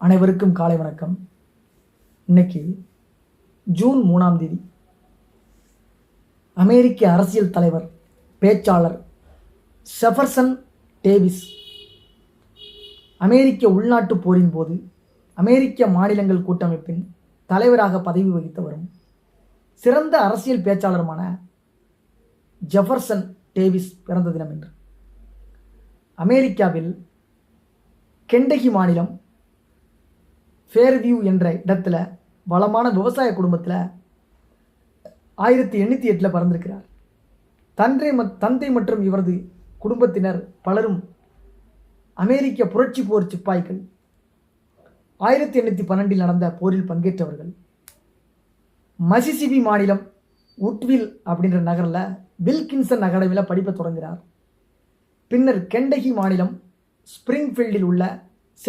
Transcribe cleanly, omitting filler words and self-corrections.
அனைவருக்கும் காலை வணக்கம். இன்னைக்கு ஜூன் 3ஆம் தேதி. அமெரிக்க அரசியல் தலைவர், பேச்சாளர் ஜெஃபர்சன் டேவிஸ் அமெரிக்க உள்நாட்டு போரின் போது அமெரிக்க மாநிலங்கள் கூட்டமைப்பின் தலைவராக பதவி வகித்தவரும் சிறந்த அரசியல் பேச்சாளருமான ஜெஃபர்சன் டேவிஸ் பிறந்த தினம் என்று. அமெரிக்காவில் கெண்டகி மாநிலம் ஃபேர்வியூ என்ற இடத்துல வளமான விவசாய குடும்பத்தில் 1808 பிறந்திருக்கிறார். தந்தை மற்றும் இவரது குடும்பத்தினர் பலரும் அமெரிக்க புரட்சி போர் சிப்பாய்கள். 1812 நடந்த போரில் பங்கேற்றவர்கள். மசிசிபி மாநிலம் உட்வில் அப்படின்ற நகரில் வில்கின்சன் அகாடமியில் படிப்பை தொடங்குகிறார். பின்னர் கெண்டகி மாநிலம் ஸ்பிரிங்ஃபீல்டில் உள்ள